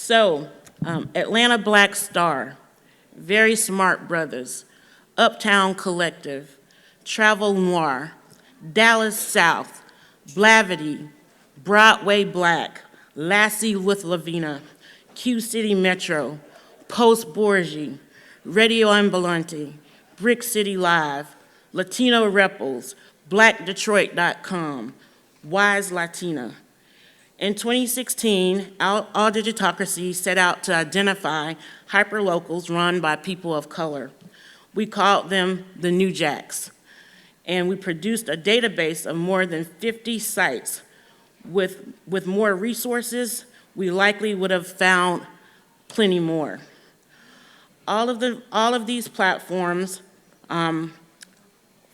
So, Atlanta Black Star, Very Smart Brothers, Uptown Collective, Travel Noir, Dallas South, Blavity, Broadway Black, Lassie with Lavina, Q City Metro, Post Borgie, Radio Ambulante, Brick City Live, Latino Rebels, BlackDetroit.com, Wise Latina. In 2016, All Digitocracy set out to identify hyperlocals run by people of color. We called them the New Jacks, and we produced a database of more than 50 sites. With more resources, we likely would have found plenty more. All of these platforms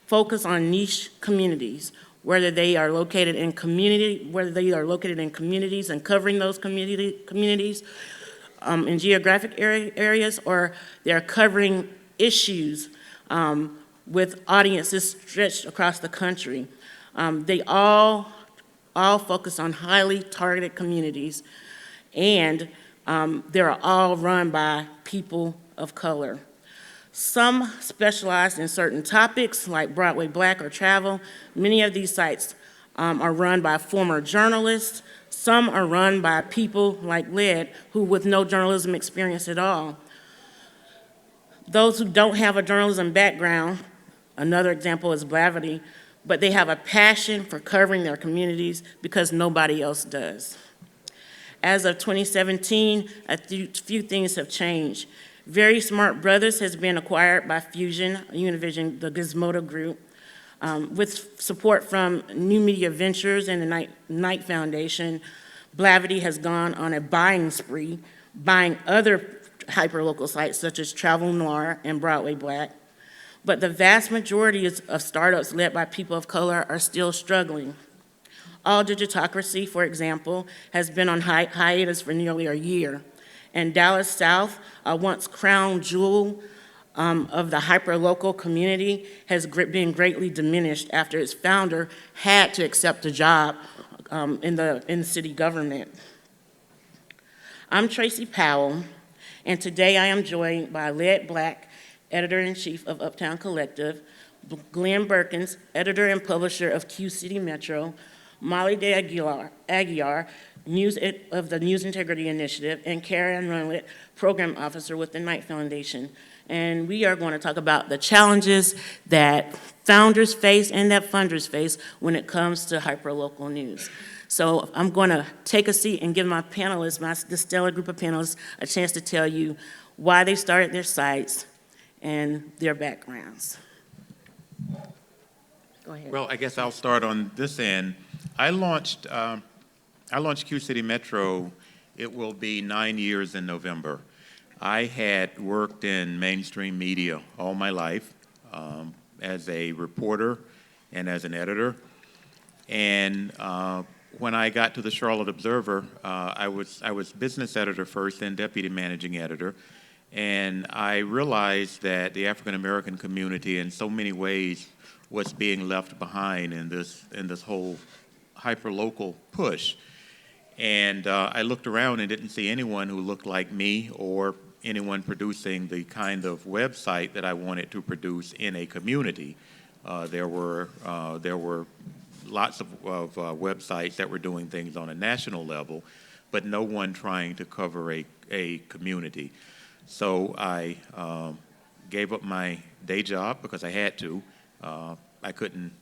focus on niche communities, whether they are located in communities and covering those communities in geographic areas, or they're covering issues with audiences stretched across the country. They all focus on highly targeted communities, and they're all run by people of color. Some specialize in certain topics like Broadway Black or travel. Many of these sites are run by former journalists. Some are run by people like Led, who with no journalism experience at all. Those who don't have a journalism background, another example is Blavity, but they have a passion for covering their communities because nobody else does. As of 2017, a few things have changed. Very Smart Brothers has been acquired by Fusion, Univision, the Gizmodo Group, with support from New Media Ventures and the Knight Foundation. Blavity has gone on a buying spree, buying other hyperlocal sites such as Travel Noir and Broadway Black. But the vast majority of startups led by people of color are still struggling. All Digitocracy, for example, has been on hiatus for nearly a year. And Dallas South, a once crown jewel of the hyperlocal community, has been greatly diminished after its founder had to accept a job in the city government. I'm Tracy Powell, and today I am joined by Led Black, Editor-in-Chief of Uptown Collective, Glenn Perkins, Editor and Publisher of Q City Metro, Molly De Aguiar, of the News Integrity Initiative, and Karen Runwit, Program Officer with the Knight Foundation. And we are going to talk about the challenges that founders face and that funders face when it comes to hyperlocal news. So I'm going to take a seat and give my panelists, this stellar group of panelists, a chance to tell you why they started their sites and their backgrounds. Go ahead. Well, I guess I'll start on this end. I launched Q City Metro. It will be 9 years in November. I had worked in mainstream media all my life as a reporter and as an editor. And when I got to the Charlotte Observer, I was business editor first, then deputy managing editor. And I realized that the African American community in so many ways was being left behind in this whole hyperlocal push. And I looked around and didn't see anyone who looked like me or anyone producing the kind of website that I wanted to produce in a community. There were lots of websites that were doing things on a national level, but no one trying to cover a community. So I gave up my day job because I had to. I couldn't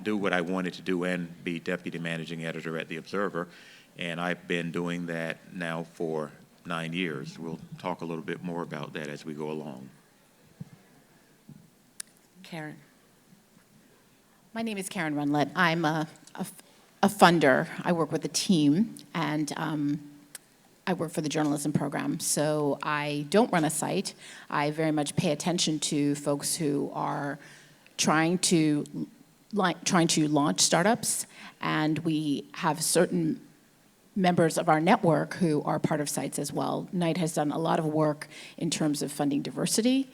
do what I wanted to do and be deputy managing editor at the Observer, and I've been doing that now for 9 years. We'll talk a little bit more about that as we go along. Karen. My name is Karen Runlet. I'm a funder. I work with a team, and I work for the journalism program. So I don't run a site. I very much pay attention to folks who are trying to launch startups, and we have certain members of our network who are part of sites as well. Knight has done a lot of work in terms of funding diversity.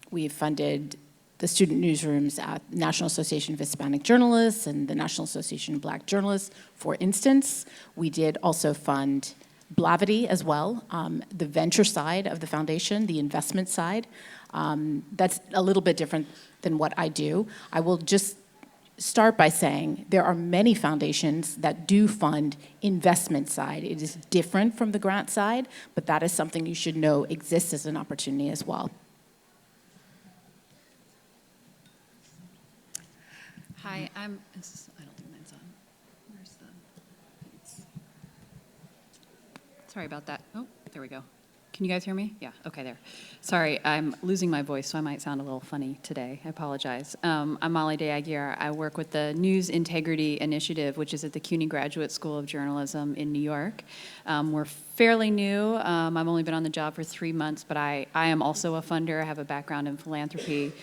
We've funded the student newsrooms at National Association of Hispanic Journalists and the National Association of Black Journalists, for instance. We did also fund Blavity as well, the venture side of the foundation, the investment side. That's a little bit different than what I do. I will just start by saying there are many foundations that do fund investment side. It is different from the grant side, but that is something you should know exists as an opportunity as well. Hi, I don't think mine's on. Where's the, sorry about that. Oh, there we go. Can you guys hear me? Yeah, okay, there. Sorry, I'm losing my voice, so I might sound a little funny today. I apologize. I'm Molly DeAguirre. I work with the News Integrity Initiative, which is at the CUNY Graduate School of Journalism in New York. We're fairly new. I've only been on the job for 3 months, but I am also a funder. I have a background in philanthropy.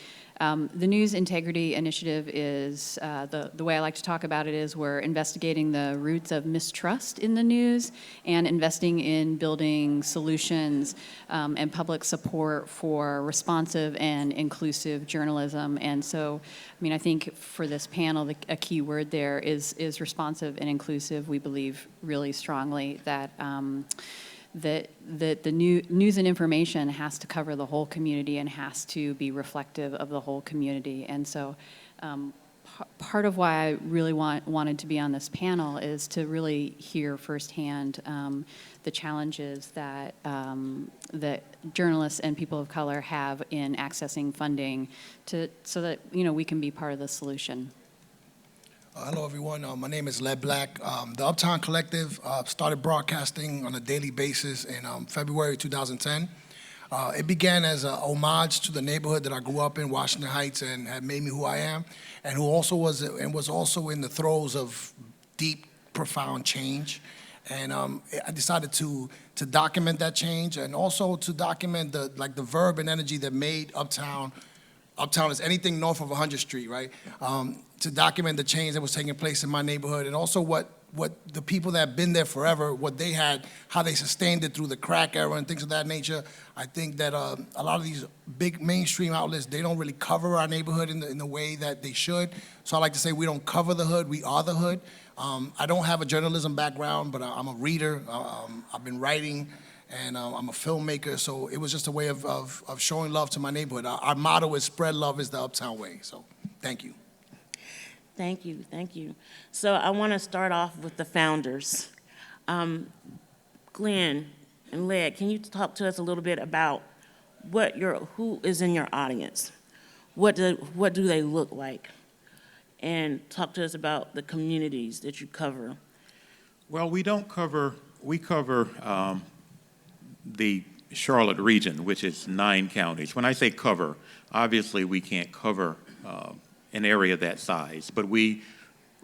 The News Integrity Initiative is, the way I like to talk about it is we're investigating the roots of mistrust in the news and investing in building solutions and public support for responsive and inclusive journalism. And so, I mean, I think for this panel, a key word there is responsive and inclusive. We believe really strongly that that the news and information has to cover the whole community and has to be reflective of the whole community. And so part of why I really wanted to be on this panel is to really hear firsthand the challenges that that journalists and people of color have in accessing funding so that, you know, we can be part of the solution. Hello, everyone. My name is Led Black. The Uptown Collective started broadcasting on a daily basis in February 2010. It began as a homage to the neighborhood that I grew up in, Washington Heights, and had made me who I am, and who also was also in the throes of deep, profound change. And I decided to document that change, and also to document the verb and energy that made Uptown. Uptown is anything north of 100th Street, right? To document the change that was taking place in my neighborhood, and also what the people that have been there forever, what they had, how they sustained it through the crack era and things of that nature. I think that a lot of these big mainstream outlets, they don't really cover our neighborhood in the way that they should. So I like to say we don't cover the hood, we are the hood. I don't have a journalism background, but I'm a reader. I've been writing, and I'm a filmmaker, so it was just a way of showing love to my neighborhood. Our motto is spread love is the Uptown way, so thank you. Thank you, thank you. So I want to start off with the founders. Glenn and Led, can you talk to us a little bit about who is in your audience? What do they look like? And talk to us about the communities that you cover. Well, we cover the Charlotte region, which is 9 counties. When I say cover, obviously we can't cover an area that size, but we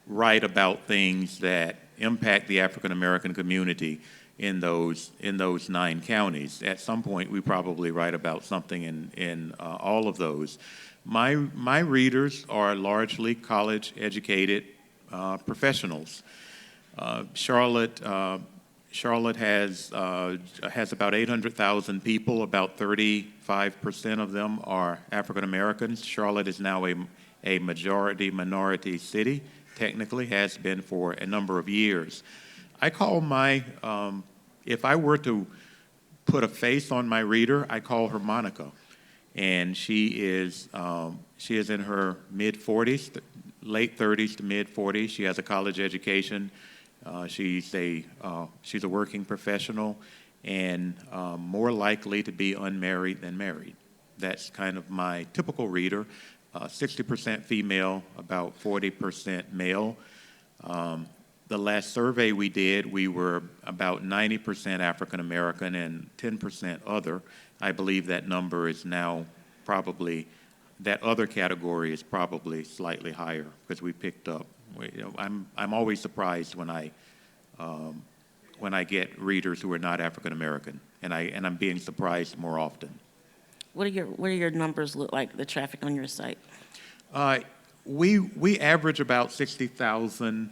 write about things that impact the African American community in those 9 counties. At some point, we probably write about something in all of those. My readers are largely college-educated professionals. Charlotte has about 800,000 people. About 35% of them are African Americans. Charlotte is now a majority minority city, technically has been for a number of years. I call if I were to put a face on my reader, I call her Monica. And she is in her mid-40s, late 30s to mid-40s. She has a college education. She's a working professional, and more likely to be unmarried than married. That's kind of my typical reader. 60% female, about 40% male. The last survey we did, we were about 90% African American and 10% other. I believe that number is now probably, that other category is probably slightly higher because we picked up. I'm always surprised when I get readers who are not African American, and I'm being surprised more often. What do your numbers look like, the traffic on your site? We average about 60,000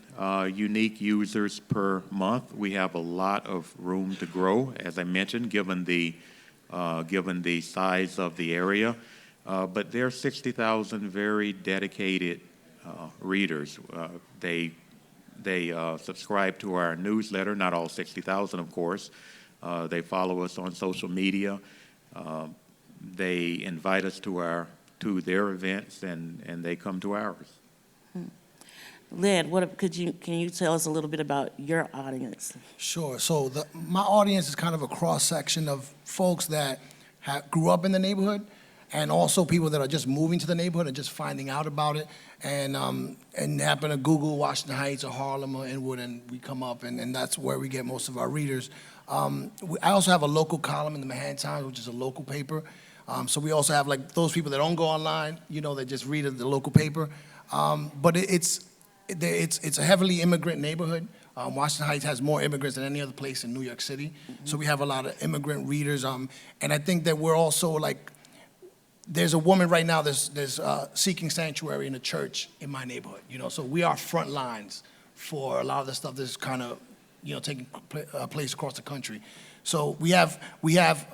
unique users per month. We have a lot of room to grow, as I mentioned, given the size of the area. But there are 60,000 very dedicated readers. They They subscribe to our newsletter, not all 60,000, of course. They follow us on social media. They invite us to their events, and they come to ours. Led, can you tell us a little bit about your audience? Sure. So my audience is kind of a cross-section of folks that grew up in the neighborhood, and also people that are just moving to the neighborhood and just finding out about it, and happen to Google Washington Heights or Harlem or Inwood, and we come up, and that's where we get most of our readers. I also have a local column in the Manhattan Times, which is a local paper. So we also have like those people that don't go online, they just read the local paper. But it's a heavily immigrant neighborhood. Washington Heights has more immigrants than any other place in New York City. Mm-hmm. So we have a lot of immigrant readers. And I think that we're also like, there's a woman right now that's seeking sanctuary in a church in my neighborhood. So we are front lines for a lot of the stuff that's kind of, taking place across the country. So we have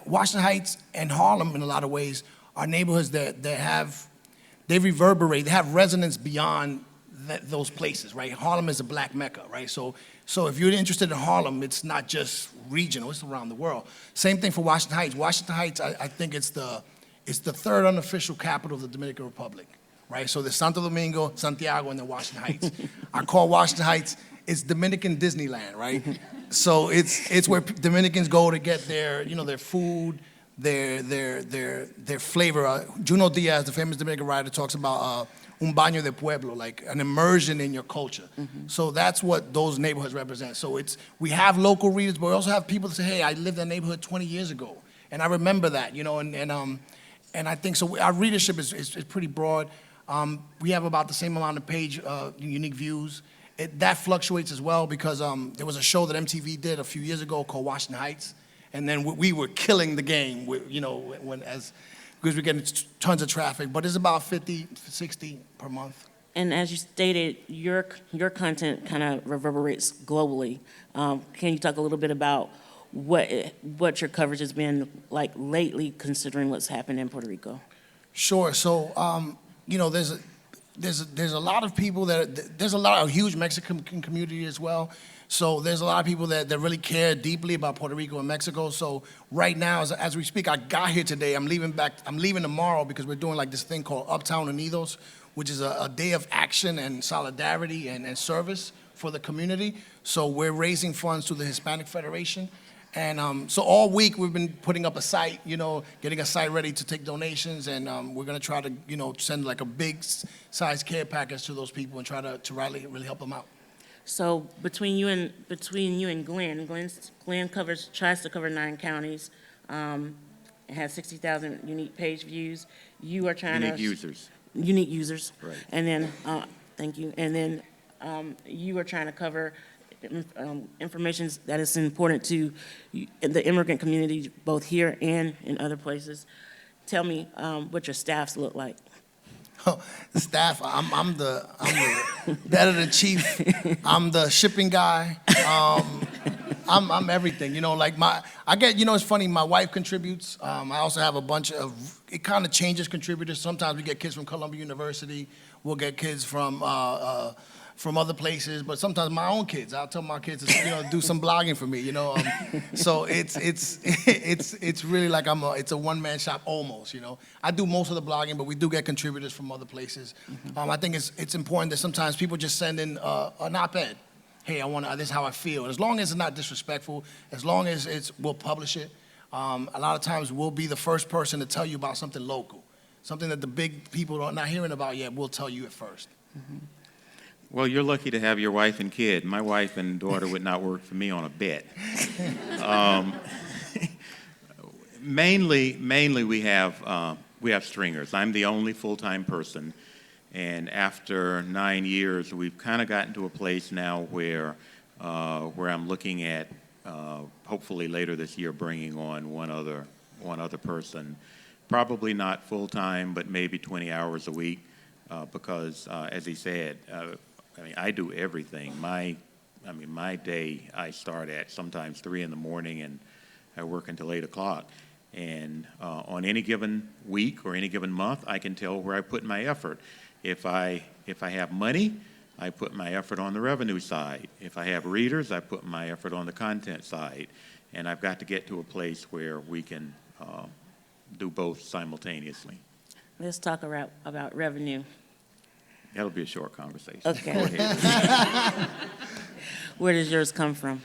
Washington Heights and Harlem in a lot of ways are neighborhoods that they reverberate, they have resonance beyond those places, right? Harlem is a black mecca, right? So if you're interested in Harlem, it's not just regional, it's around the world. Same thing for Washington Heights. Washington Heights, I think it's the third unofficial capital of the Dominican Republic, right? So there's Santo Domingo, Santiago, and then Washington Heights. I call Washington Heights, it's Dominican Disneyland, right? So it's where Dominicans go to get their food, their flavor. Juno Diaz, the famous Dominican writer, talks about un baño de pueblo, like an immersion in your culture. Mm-hmm. So that's what those neighborhoods represent. So we have local readers, but we also have people that say, hey, I lived in that neighborhood 20 years ago, and I remember that, and I think so. Our readership is pretty broad. We have about the same amount of page unique views. That fluctuates as well because there was a show that MTV did a few years ago called Washington Heights, and then we were killing the game, because we're getting tons of traffic. But it's about 50, 60 per month. And as you stated, your content kind of reverberates globally. Can you talk a little bit about what your coverage has been like lately, considering what's happened in Puerto Rico? Sure. So there's a lot of people there's a huge Mexican community as well. So there's a lot of people that really care deeply about Puerto Rico and Mexico. So right now, as we speak, I got here today. I'm leaving tomorrow because we're doing like this thing called Uptown Unidos, which is a day of action and solidarity and service for the community. So we're raising funds to the Hispanic Federation. And so all week we've been putting up a site, getting a site ready to take donations, and we're going to try to, send like a big size care package to those people and try to really help them out. So between you and Glenn tries to cover 9 counties. It has 60,000 unique page views. You are trying Unique users. Unique users. Right. And then, thank you. And then you are trying to cover information that is important to the immigrant community, both here and in other places. Tell me what your staffs look like. Oh, the staff, I'm the editor-in-chief. I'm the shipping guy. I'm everything. I get. It's funny. My wife contributes. I also have a bunch of. It kind of changes contributors. Sometimes we get kids from Columbia University. We'll get kids from other places, but sometimes my own kids. I'll tell my kids to do some blogging for me. So it's really like it's a one-man shop almost. I do most of the blogging, but we do get contributors from other places. Mm-hmm. I think it's important that sometimes people just send in an op-ed. Hey, this is how I feel. And as long as it's not disrespectful, as long as we'll publish it. A lot of times we'll be the first person to tell you about something local, something that the big people are not hearing about yet. We'll tell you it first. Mm-hmm. Well, you're lucky to have your wife and kid. My wife and daughter would not work for me on a bet. Mainly we have stringers. I'm the only full-time person, and after 9 years, we've kind of gotten to a place now where I'm looking at hopefully later this year bringing on one other person, probably not full-time, but maybe 20 hours a week, because as he said. I do everything. My day I start at sometimes 3 in the morning and I work until 8 o'clock. And on any given week or any given month, I can tell where I put my effort. If I have money, I put my effort on the revenue side. If I have readers, I put my effort on the content side. And I've got to get to a place where we can do both simultaneously. Let's talk about revenue. That'll be a short conversation. Okay. Go ahead. Where does yours come from?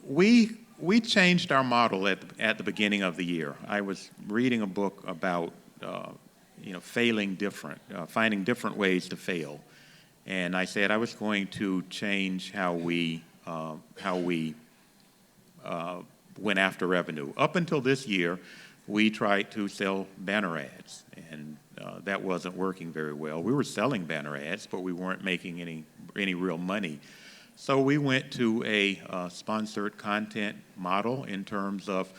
We changed our model at the beginning of the year. I was reading a book about failing different, finding different ways to fail, and I said I was going to change how we went after revenue. Up until this year, we tried to sell banner ads, and that wasn't working very well. We were selling banner ads, but we weren't making any real money. So we went to a sponsored content model in terms of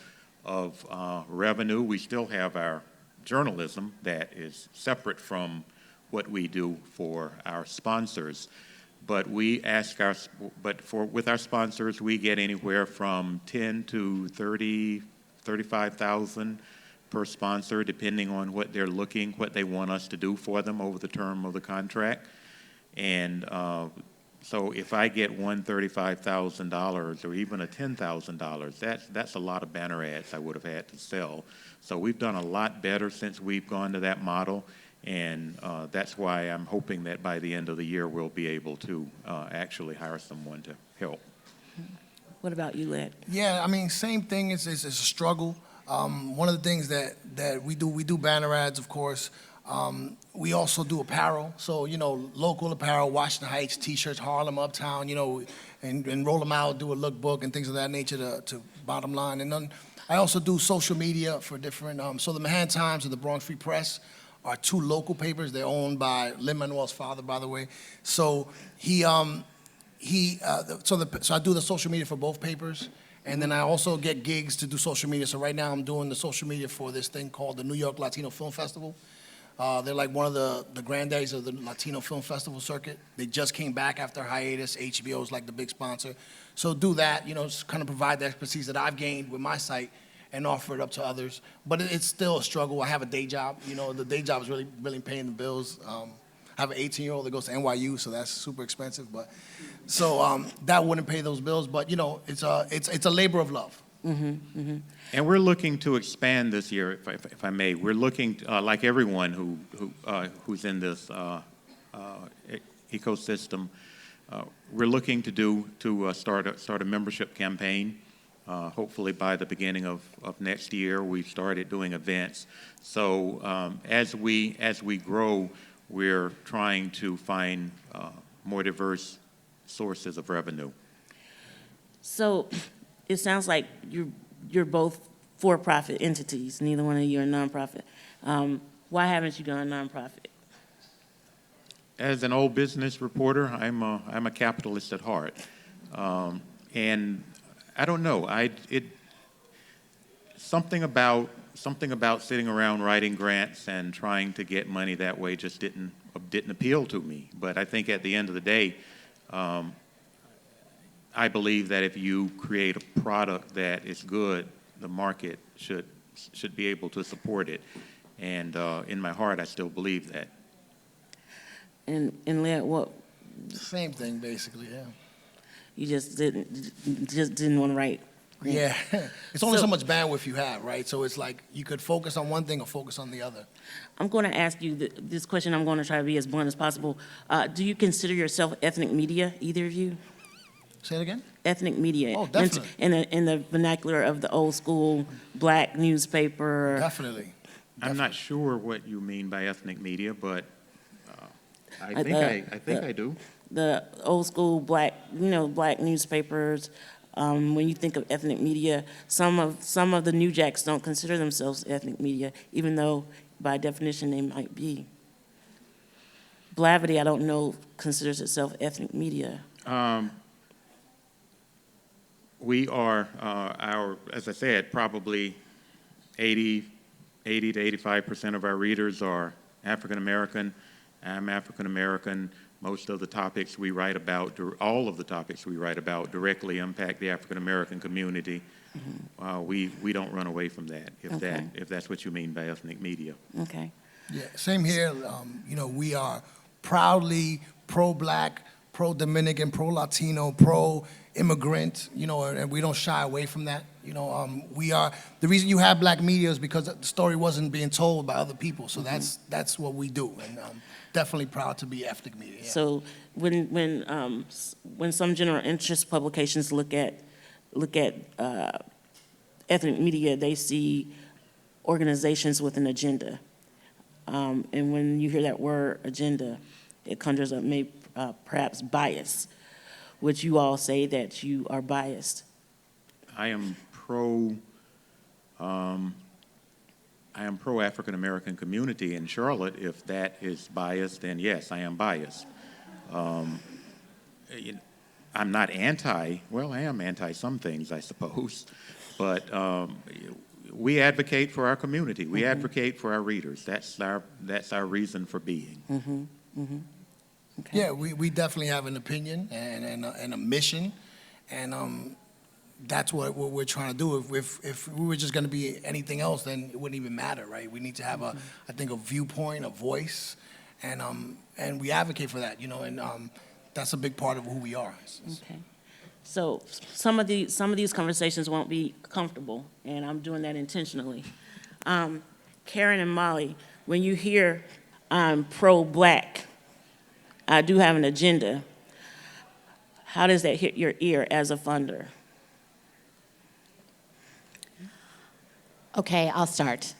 revenue. We still have our journalism that is separate from what we do for our sponsors. But with our sponsors, we get anywhere from 10 to 30, 35,000 per sponsor, depending on what they want us to do for them over the term of the contract. And so if I get $35,000 or even a $10,000, that's a lot of banner ads I would have had to sell. So we've done a lot better since we've gone to that model, and that's why I'm hoping that by the end of the year we'll be able to actually hire someone to help. What about you, Led? Yeah, I mean, same thing. It's a struggle. One of the things that we do banner ads, of course. We also do apparel. So, local apparel, Washington Heights, T-shirts, Harlem, Uptown, and roll them out, do a lookbook and things of that nature to bottom line. And then I also do social media for different, so the Manhattan Times and the Bronx Free Press are two local papers. They're owned by Lin-Manuel's father, by the way. So so I do the social media for both papers. And then I also get gigs to do social media. So right now I'm doing the social media for this thing called the New York Latino Film Festival. They're like one of the granddaddies of the Latino Film Festival circuit. They just came back after hiatus. HBO is like the big sponsor. So do that, just kind of provide the expertise that I've gained with my site and offer it up to others. But it's still a struggle. I have a day job. The day job is really, really paying the bills. I have an 18-year-old that goes to NYU, so that's super expensive. But so that wouldn't pay those bills. But it's a labor of love. Mm-hmm, mm-hmm. And we're looking to expand this year, if I may. We're looking, like everyone who's in this ecosystem, we're looking to start a membership campaign. Hopefully by the beginning of next year, we've started doing events. So as we grow, we're trying to find more diverse sources of revenue. So it sounds like you're both for-profit entities. Neither one of you are nonprofit. Why haven't you gone nonprofit? As an old business reporter, I'm a capitalist at heart, and I don't know. Something about sitting around writing grants and trying to get money that way just didn't appeal to me. But I think at the end of the day, I believe that if you create a product that is good, the market should be able to support it. And in my heart, I still believe that. And Led, what? Same thing, basically, yeah. You just didn't want to write. Yeah, it's only so much bandwidth you have, right? So it's like you could focus on one thing or focus on the other. I'm going to ask you this question. I'm going to try to be as blunt as possible. Do you consider yourself ethnic media, either of you? Say it again? Ethnic media. Oh, definitely. In the vernacular of the old school black newspaper. Definitely. I'm not sure what you mean by ethnic media, but I think I do. The old school black newspapers. When you think of ethnic media, some of the New Jacks don't consider themselves ethnic media, even though by definition they might be. Blavity, I don't know, considers itself ethnic media. We are, as I said, probably 80 to 85% of our readers are African American. I'm African American. Most of the topics we write about, all of the topics we write about, directly impact the African American community. Mm-hmm. We don't run away from that, if that's what you mean by ethnic media. Okay. Yeah, same here. We are proudly pro-black, pro-Dominican, pro-Latino, pro-immigrant, you know, and we don't shy away from that. You know, the reason you have black media is because the story wasn't being told by other people. So that's what we do, and definitely proud to be ethnic media. Yeah. So when some general interest publications look at ethnic media, they see organizations with an agenda. And when you hear that word agenda, it conjures up perhaps bias. Would you all say that you are biased? I am pro African American community in Charlotte. If that is biased, then yes, I am biased. I'm not anti. Well, I am anti some things, I suppose, but we advocate for our community. We advocate for our readers. That's our reason for being. Okay. Yeah, we definitely have an opinion and a mission, and that's what we're trying to do. If we were just going to be anything else, then it wouldn't even matter, right? We need to have I think, a viewpoint, a voice, and we advocate for that, you know, and that's a big part of who we are. Okay. So some of these conversations won't be comfortable, and I'm doing that intentionally. Karen and Molly, when you hear I'm pro-black, I do have an agenda, how does that hit your ear as a funder? Okay, I'll start.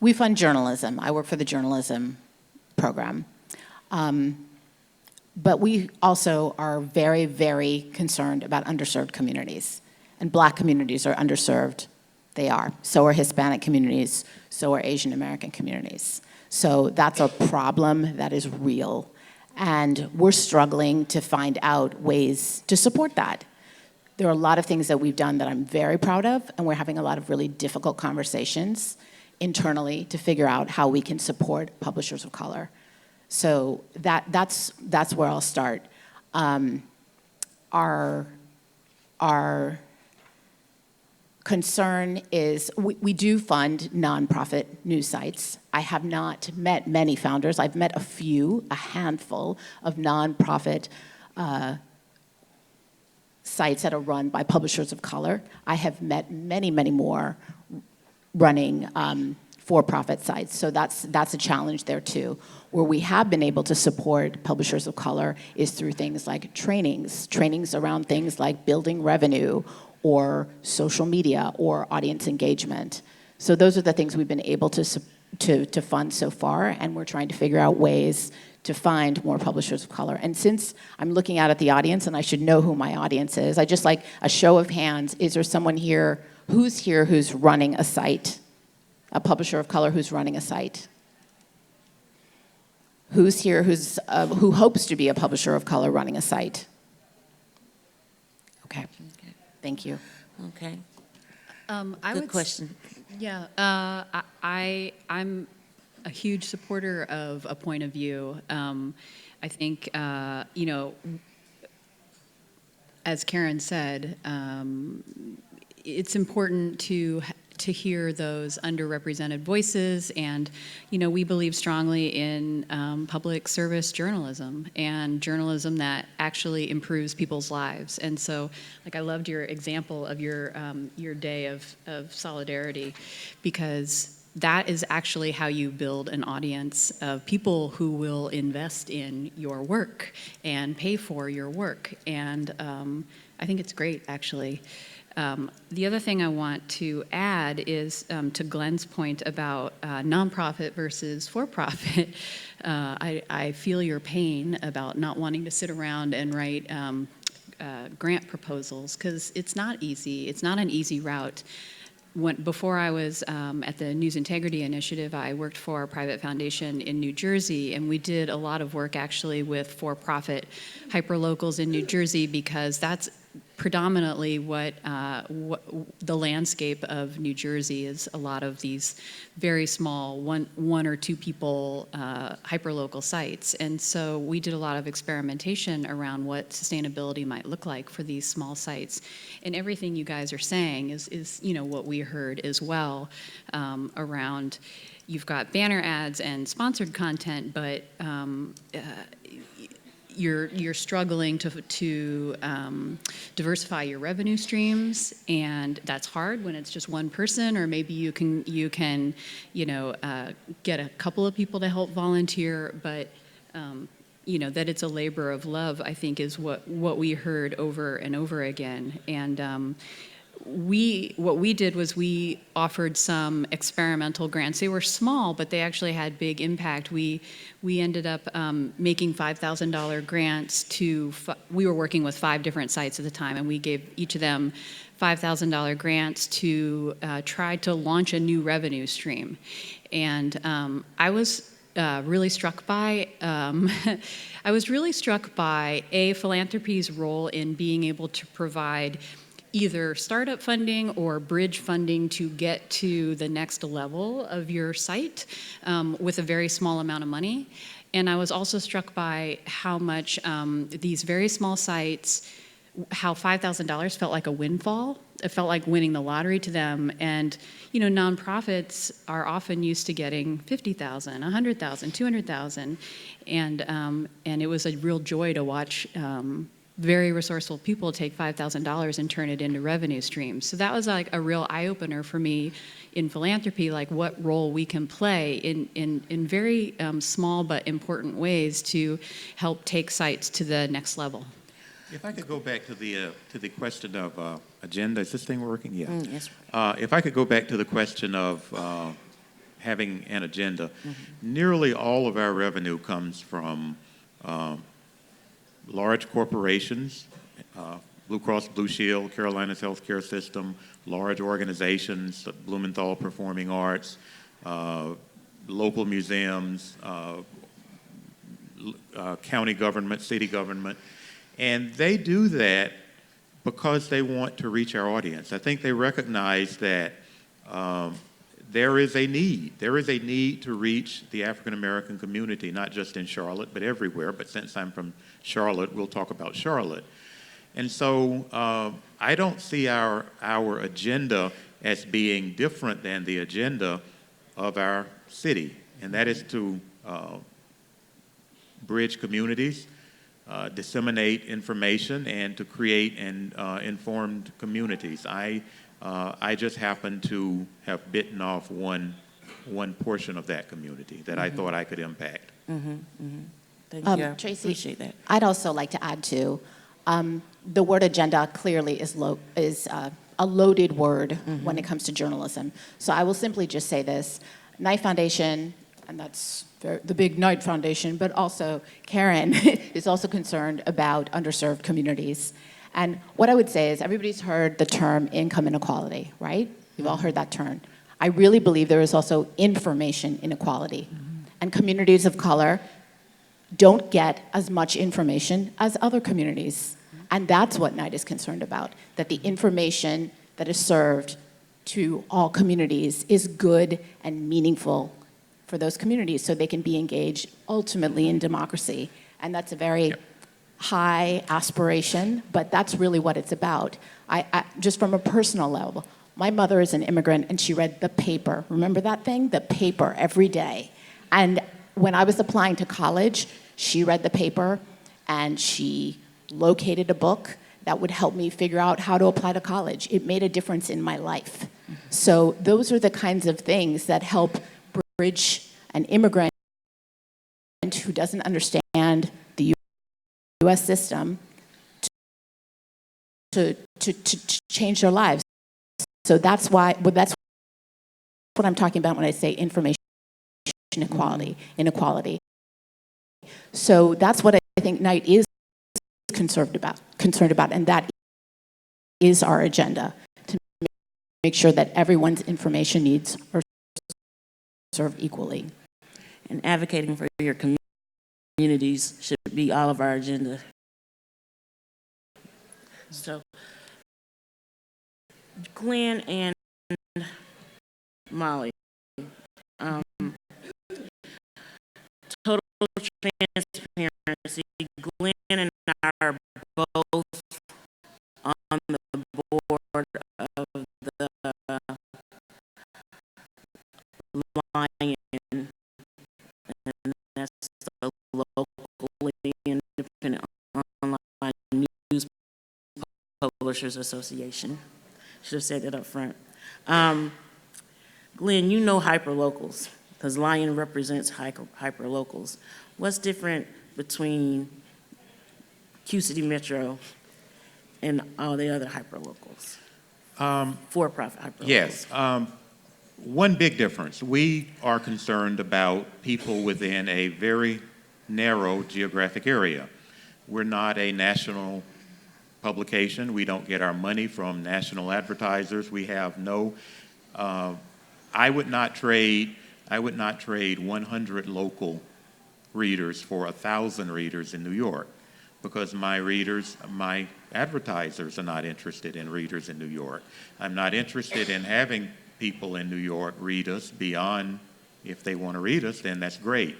We fund journalism. I work for the journalism program. But we also are very, very concerned about underserved communities. And black communities are underserved. They are. So are Hispanic communities. So are Asian American communities. So that's a problem that is real. And we're struggling to find out ways to support that. There are a lot of things that we've done that I'm very proud of, and we're having a lot of really difficult conversations internally to figure out how we can support publishers of color. So that's where I'll start. Our concern is we do fund nonprofit news sites. I have not met many founders. I've met a handful of nonprofit sites that are run by publishers of color. I have met many, many more running for-profit sites. So that's a challenge there too. Where we have been able to support publishers of color is through things like trainings around things like building revenue or social media or audience engagement. So those are the things we've been able to fund so far, and we're trying to figure out ways to find more publishers of color. And since I'm looking out at the audience, and I should know who my audience is, I just like a show of hands. Is there someone here who's running a site? A publisher of color who's running a site? Who's here who hopes to be a publisher of color running a site? Okay. Thank you. Okay. Good question. Yeah, I'm a huge supporter of a point of view. I think, you know, as Karen said, it's important to hear those underrepresented voices, and you know, we believe strongly in public service journalism and journalism that actually improves people's lives. And so, like, I loved your example of your day of solidarity, because that is actually how you build an audience of people who will invest in your work and pay for your work. And I think it's great, actually. The other thing I want to add is to Glenn's point about nonprofit versus for-profit. I feel your pain about not wanting to sit around and write grant proposals, because it's not easy. It's not an easy route. Before I was at the News Integrity Initiative, I worked for a private foundation in New Jersey, and we did a lot of work actually with for-profit hyperlocals in New Jersey, because predominantly what the landscape of New Jersey is a lot of these very small one or two people hyperlocal sites. And so we did a lot of experimentation around what sustainability might look like for these small sites. And everything you guys are saying is what we heard as well, around you've got banner ads and sponsored content, but you're struggling to diversify your revenue streams, and that's hard when it's just one person, or maybe you can get a couple of people to help volunteer, but that it's a labor of love, I think, is what we heard over and over again. And what we did was we offered some experimental grants. They were small, but they actually had big impact. We ended up making $5,000 grants we were working with 5 different sites at the time, and we gave each of them $5,000 grants to try to launch a new revenue stream. And I was really struck by philanthropy's role in being able to provide either startup funding or bridge funding to get to the next level of your site with a very small amount of money. And I was also struck by how much these very small sites, how $5,000 felt like a windfall. It felt like winning the lottery to them. And nonprofits are often used to getting $50,000, $100,000, $200,000, and it was a real joy to watch very resourceful people take $5,000 and turn it into revenue streams. So that was like a real eye-opener for me in philanthropy, like what role we can play in very small but important ways to help take sites to the next level. If I could go back to the question of agenda, is this thing working? Yeah. Yes. If I could go back to the question of having an agenda, nearly all of our revenue comes from large corporations, Blue Cross Blue Shield, Carolinas Healthcare System, large organizations, Blumenthal Performing Arts, local museums, county government, city government, and they do that because they want to reach our audience. I think they recognize that there is a need. There is a need to reach the African American community, not just in Charlotte, but everywhere. But since I'm from Charlotte, we'll talk about Charlotte. And so I don't see our agenda as being different than the agenda of our city, and that is to bridge communities, disseminate information, and to create informed communities. I just happen to have bitten off one portion of that community that I thought I could impact. Thank you. I Tracy, appreciate that. I'd also like to add too, the word agenda clearly is a loaded word when it comes to journalism. So I will simply just say this: Knight Foundation, and that's the big Knight Foundation, but also Karen is also concerned about underserved communities. And what I would say is everybody's heard the term income inequality, right? You've all heard that term. I really believe there is also information inequality. And communities of color don't get as much information as other communities. And that's what Knight is concerned about, that the information that is served to all communities is good and meaningful for those communities so they can be engaged ultimately in democracy. And that's a very high aspiration, but that's really what it's about. I just from a personal level, my mother is an immigrant and she read the paper. Remember that thing? The paper every day. And when I was applying to college, she read the paper and she located a book that would help me figure out how to apply to college. It made a difference in my life. So those are the kinds of things that help bridge an immigrant who doesn't understand the U.S. system to change their lives. So that's what I'm talking about when I say information inequality. So that's what I think Knight is concerned about, and that is our agenda, to make sure that everyone's information needs are served equally. And advocating for your communities should be all of our agenda. So, Glenn and Molly, um, total transparency, Glenn and I are both on the board of the Lion, and that's the locally independent online news publishers association. Should have said that up front. Glenn, you know hyperlocals, because Lion represents hyperlocals. What's different between Q City Metro and all the other hyperlocals? For-profit hyperlocals. Yes. One big difference. We are concerned about people within a very narrow geographic area. We're not a national publication. We don't get our money from national advertisers. We have no, I would not trade 100 local readers for 1,000 readers in New York, because my advertisers are not interested in readers in New York. I'm not interested in having people in New York read us beyond, if they want to read us, then that's great.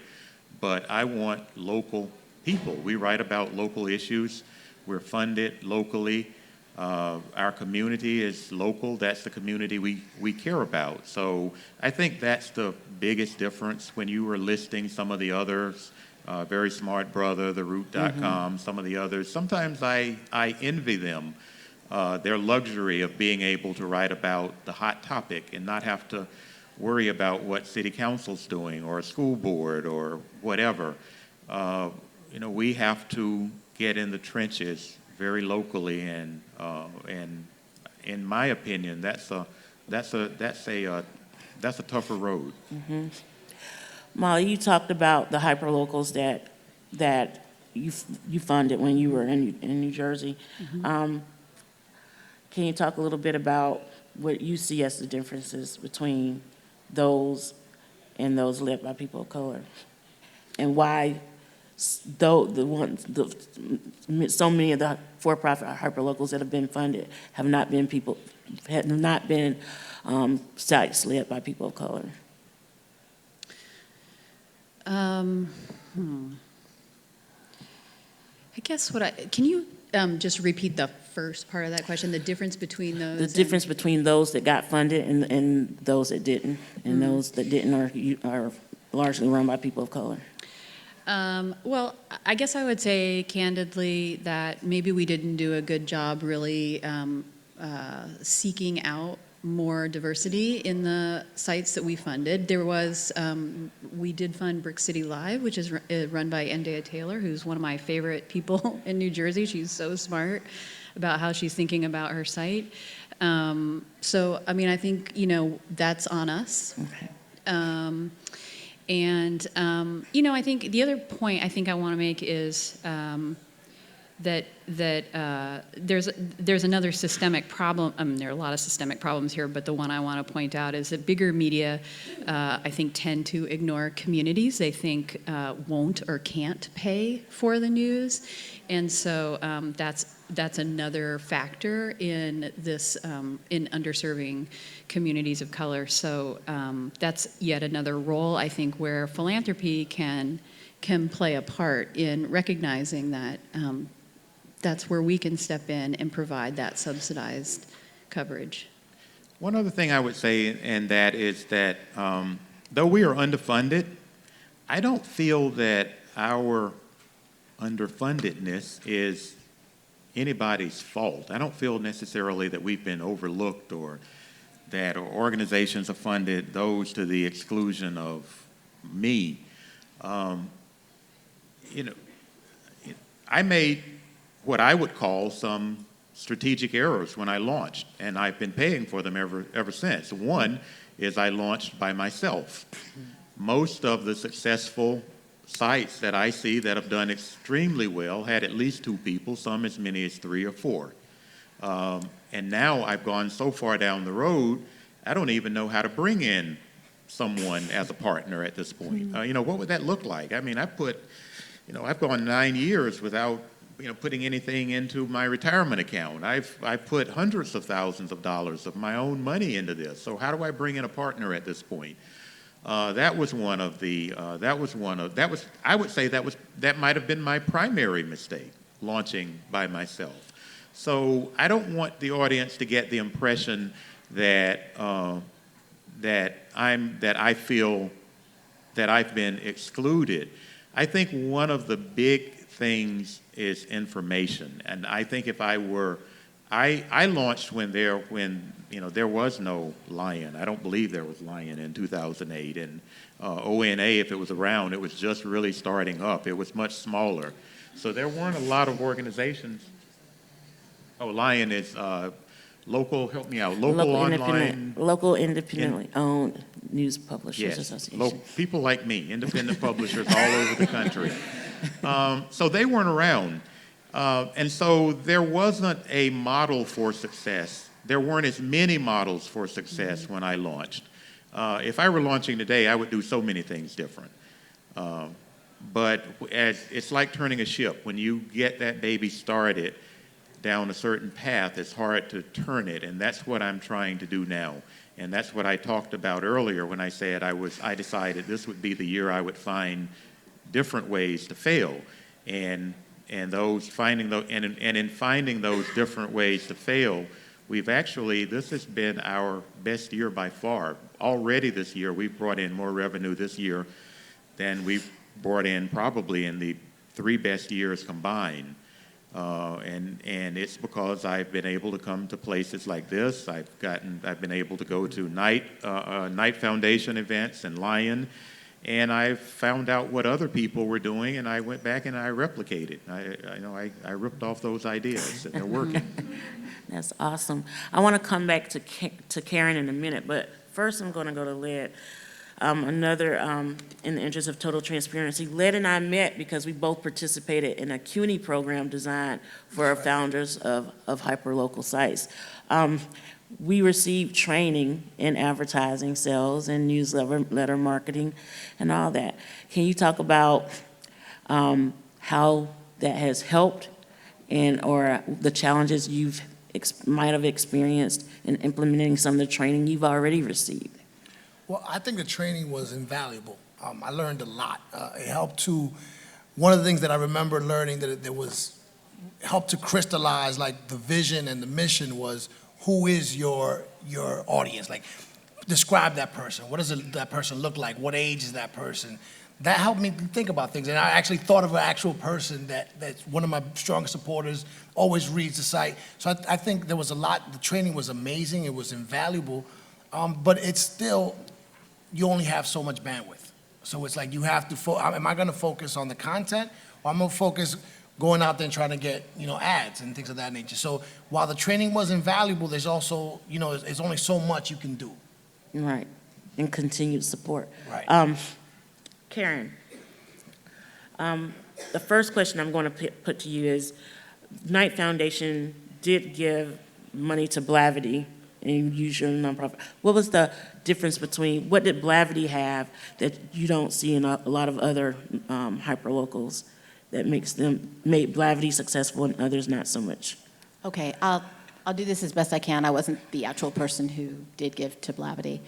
But I want local people. We write about local issues. We're funded locally. Our community is local. That's the community we care about. So I think that's the biggest difference when you were listing some of the others, Very Smart Brother, the Root.com, some of the others. Sometimes I envy them, their luxury of being able to write about the hot topic and not have to worry about what city council's doing or a school board or whatever. We have to get in the trenches very locally, and in my opinion, that's a tougher road. Mm-hmm. Molly, you talked about the hyperlocals that you funded when you were in New Jersey. Mm-hmm. Can you talk a little bit about what you see as the differences between those and those led by people of color, and why so many of the for-profit hyperlocals that have been funded have not been sites led by people of color? I guess can you just repeat the first part of that question, the difference between those? The difference between those that got funded and those that didn't, and those that didn't are largely run by people of color. Well, I guess I would say candidly that maybe we didn't do a good job really seeking out more diversity in the sites that we funded. There was, we did fund Brick City Live, which is run by Endea Taylor, who's one of my favorite people in New Jersey. She's so smart about how she's thinking about her site. So, I mean, I think, that's on us. Okay. I think the other point I think I want to make is that there's another systemic problem. There are a lot of systemic problems here, but the one I want to point out is that bigger media, I think, tend to ignore communities they think won't or can't pay for the news, and so that's another factor in this in underserving communities of color. So that's yet another role I think where philanthropy can play a part in recognizing that that's where we can step in and provide that subsidized coverage. One other thing I would say, and that is that though we are underfunded, I don't feel that our underfundedness is anybody's fault. I don't feel necessarily that we've been overlooked or that organizations have funded those to the exclusion of me. I made what I would call some strategic errors when I launched, and I've been paying for them ever since. One is I launched by myself. Most of the successful sites that I see that have done extremely well had at least 2 people, some as many as 3 or 4. And now I've gone so far down the road, I don't even know how to bring in someone as a partner at this point. What would that look like? I mean, I've gone 9 years without putting anything into my retirement account. I've put hundreds of thousands of dollars of my own money into this. So how do I bring in a partner at this point? That was one of the. I would say that might have been my primary mistake, launching by myself. So I don't want the audience to get the impression that I feel that I've been excluded. I think one of the big things is information, and I think if I launched when there was no Lion. I don't believe there was Lion in 2008, and ONA, if it was around, it was just really starting up. It was much smaller, so there weren't a lot of organizations. Oh, Lion is local. Help me out. Local independently owned news publishers Yes, association. people like me, independent publishers all over the country. So they weren't around. And so there wasn't a model for success. There weren't as many models for success when I launched. If I were launching today, I would do so many things different. But it's like turning a ship. When you get that baby started down a certain path, it's hard to turn it, and that's what I'm trying to do now. And that's what I talked about earlier when I said I decided this would be the year I would find different ways to fail, and in finding those different ways to fail, this has been our best year by far. Already this year, we've brought in more revenue this year than we've brought in probably in the 3 best years combined. And it's because I've been able to come to places like this. I've been able to go to Knight Foundation events and Lion, and I've found out what other people were doing, and I went back and I replicated. I ripped off those ideas, and they're working. That's awesome. I want to come back to Karen in a minute, but first I'm going to go to Led. In the interest of total transparency, Led and I met because we both participated in a CUNY program designed for our founders of hyperlocal sites. We received training in advertising, sales, and newsletter marketing, and all that. Can you talk about how that has helped or the challenges you've might have experienced in implementing some of the training you've already received? Well, I think the training was invaluable. I learned a lot. It helped to, one of the things that I remember learning helped to crystallize like the vision and the mission was, who is your audience? Like, describe that person. What does that person look like? What age is that person? That helped me think about things. And I actually thought of an actual person that's one of my strongest supporters, always reads the site. So I think there was a lot. The training was amazing. It was invaluable. But it's still, you only have so much bandwidth. So it's like you have to, am I going to focus on the content, or I'm going to focus going out there and trying to get, ads and things of that nature. So while the training was invaluable, there's also, there's only so much you can do. Right, and continued support. Right. Karen, the first question I'm going to put to you is, Knight Foundation did give money to Blavity, and you use your nonprofit. What was the difference between, what did Blavity have that you don't see in a lot of other hyperlocals that made Blavity successful and others not so much? Okay, I'll do this as best I can. I wasn't the actual person who did give to Blavity.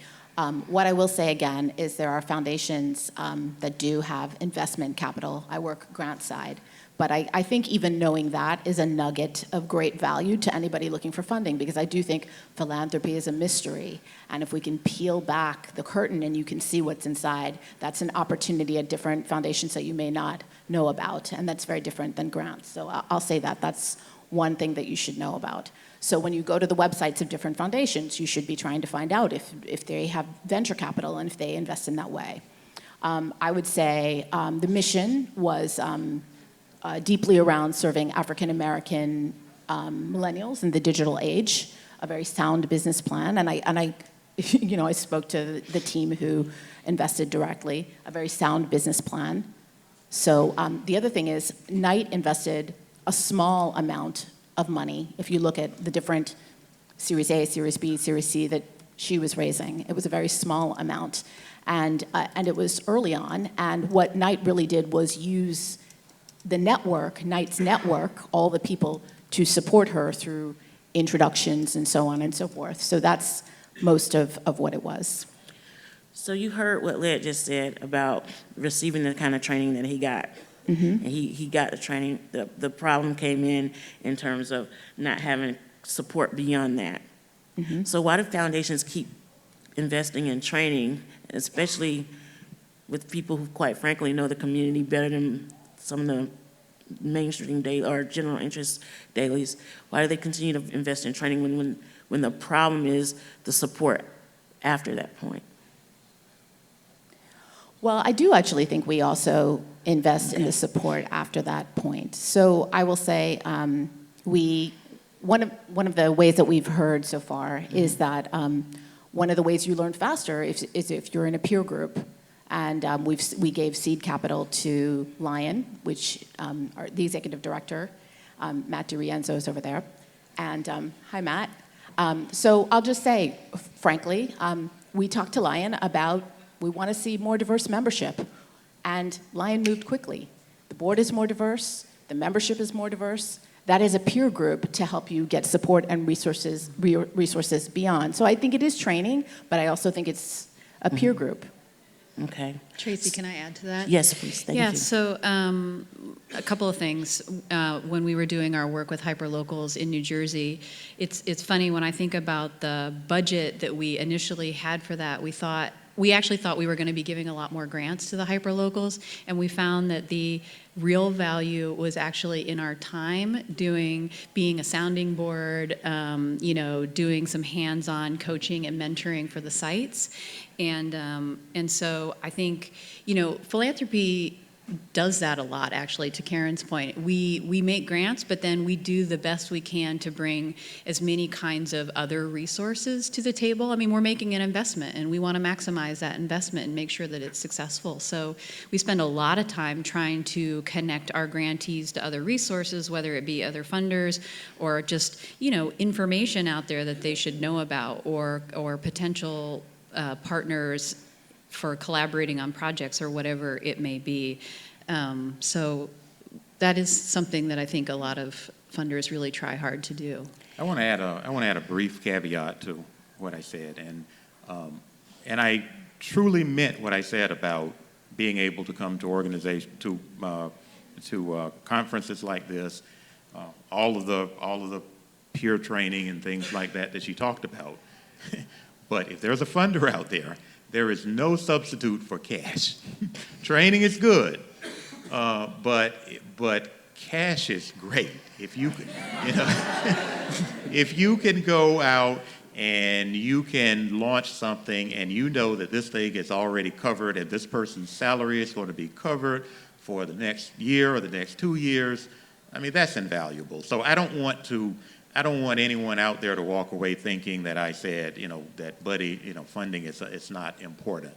What I will say again is there are foundations that do have investment capital. I work grant side. But I think even knowing that is a nugget of great value to anybody looking for funding, because I do think philanthropy is a mystery. And if we can peel back the curtain and you can see what's inside, that's an opportunity at different foundations that you may not know about. And that's very different than grants. So I'll say that. That's one thing that you should know about. So when you go to the websites of different foundations, you should be trying to find out if they have venture capital and if they invest in that way. I would say the mission was deeply around serving African American millennials in the digital age, a very sound business plan. And I I spoke to the team who invested directly, a very sound business plan. So the other thing is, Knight invested a small amount of money. If you look at the different Series A, Series B, Series C that she was raising, it was a very small amount. And it was early on. And what Knight really did was use the network, Knight's network, all the people to support her through introductions and so on and so forth. So that's most of what it was. So you heard what Led just said about receiving the kind of training that he got. And he got the training. The problem came in terms of not having support beyond that. So why do foundations keep investing in training, especially with people who, quite frankly, know the community better than some of the mainstream or general interest dailies? Why do they continue to invest in training when the problem is the support after that point? Well, I do actually think we also invest in the support after that point. So I will say one of the ways that we've heard so far is that one of the ways you learn faster is if you're in a peer group. And we gave seed capital to Lion, which the executive director, Matt DiRienzo, is over there. And hi, Matt. So I'll just say, frankly, we talked to Lion about we want to see more diverse membership. And Lion moved quickly. The board is more diverse. The membership is more diverse. That is a peer group to help you get support and resources beyond. So I think it is training, but I also think it's a peer group. Okay. Tracy, can I add to that? Yes, please. Thank you. Yeah, so a couple of things. When we were doing our work with hyperlocals in New Jersey, it's funny when I think about the budget that we initially had for that, we actually thought we were going to be giving a lot more grants to the hyperlocals, and we found that the real value was actually in our time being a sounding board, doing some hands-on coaching and mentoring for the sites. And so I think, philanthropy does that a lot, actually, to Karen's point. We make grants, but then we do the best we can to bring as many kinds of other resources to the table. I mean, we're making an investment, and we want to maximize that investment and make sure that it's successful. So we spend a lot of time trying to connect our grantees to other resources, whether it be other funders or just, information out there that they should know about, or potential partners for collaborating on projects or whatever it may be. So that is something that I think a lot of funders really try hard to do. I want to add a brief caveat to what I said, and I truly meant what I said about being able to come to conferences like this, all of the peer training and things like that you talked about. But if there's a funder out there is no substitute for cash. Training is good, but cash is great. If you can, if you can go out and you can launch something and you know that this thing is already covered and this person's salary is going to be covered for the next year or the next 2 years, I mean, that's invaluable. So I don't want anyone out there to walk away thinking that I said, that buddy, funding it's not important.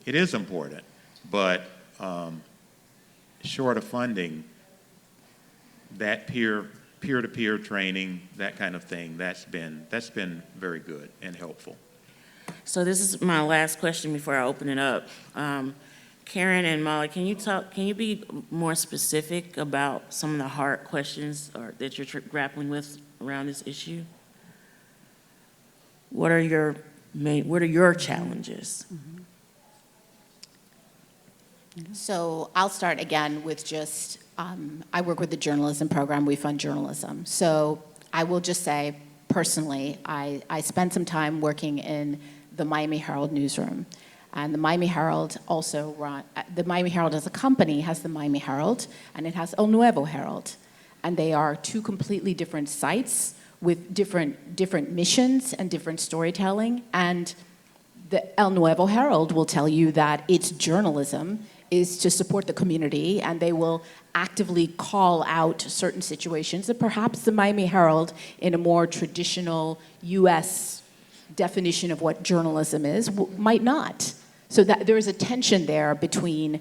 It is important, but short of funding, that peer-to-peer training, that kind of thing, that's been very good and helpful. So this is my last question before I open it up. Karen and Molly, can you be more specific about some of the hard questions that you're grappling with around this issue? What are your challenges? So I'll start again with just, I work with the journalism program, we fund journalism. So I will just say, personally, I spent some time working in the Miami Herald newsroom. And the Miami Herald the Miami Herald as a company has the Miami Herald, and it has El Nuevo Herald. And they are two completely different sites with different missions and different storytelling. And the El Nuevo Herald will tell you that its journalism is to support the community, and they will actively call out certain situations that perhaps the Miami Herald, in a more traditional U.S. definition of what journalism is, might not. So that there is a tension there between